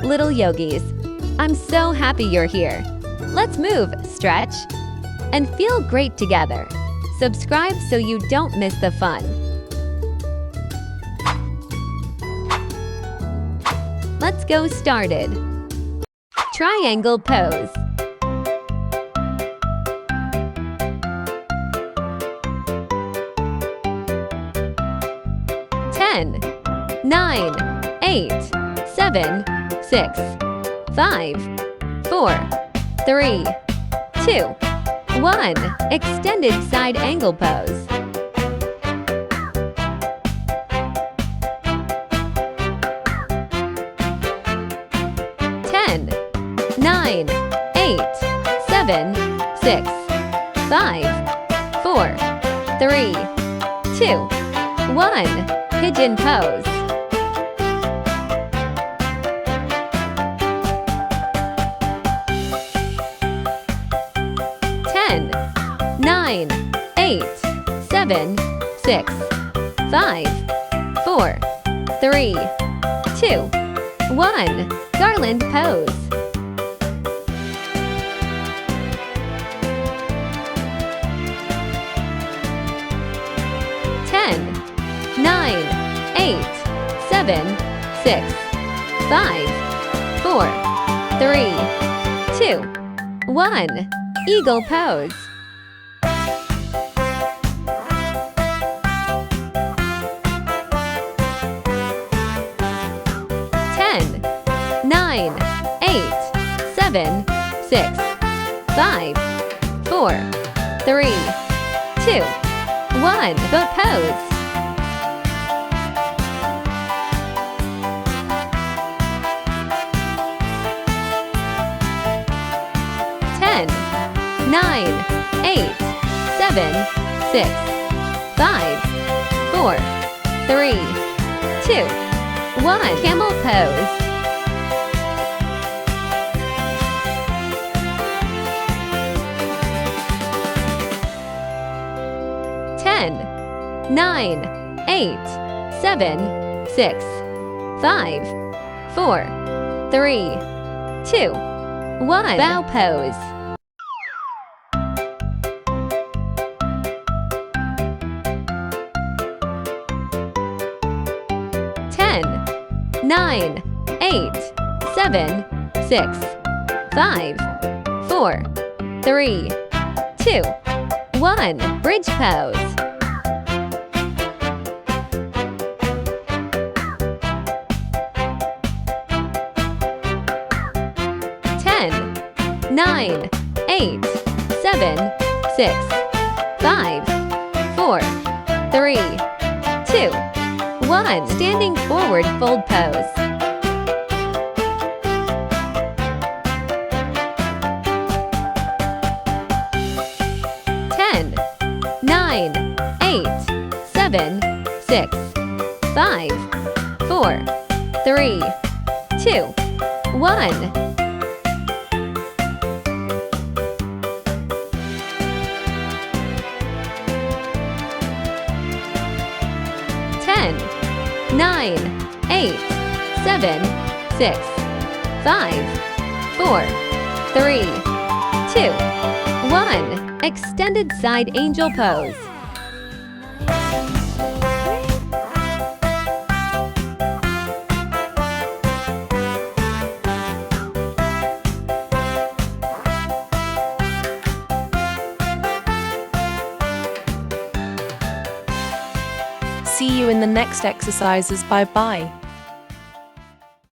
little yogis. I'm so happy you're here. Let's move, stretch, and feel great together. Subscribe so you don't miss the fun. Let's go started. Triangle pose. 10, 9, 8, 7, 6, 5, 4, 3, 2, 1. Extended side angle pose. 10, 9, 8, 7, 6, 5, 4, 3, 2, 1. Pigeon pose. 10, 9, 8, 7, 6, 5, 4, 3, 2, 1. Garland pose. 10, 9, 8, 7, 6, 5, 4, 3, 2, 1. Eagle pose. 10, 9, 8, 7, 6, 5, 4, 3, 2, 1. Boat pose. 10, 9, 8, 7, 6, 5, 4, 3, 2, 1. Camel pose. 10, 9, 8, 7, 6, 5, 4, 3, 2, 1. Bow pose. 10, 9, 8, 7, 6, 5, 4, 3, 2, 1. Bridge pose. 10, 9, 8, 7, 6, 5, 4, 3, 2, 1. Standing forward fold pose. 10, 9, 8, 7, 6, 5, 4, 3, 2, 1. 10, 9, 8, 7, 6, 5, 4, 3, 2, 1. Extended side angel pose. See you in the next exercises. Bye bye.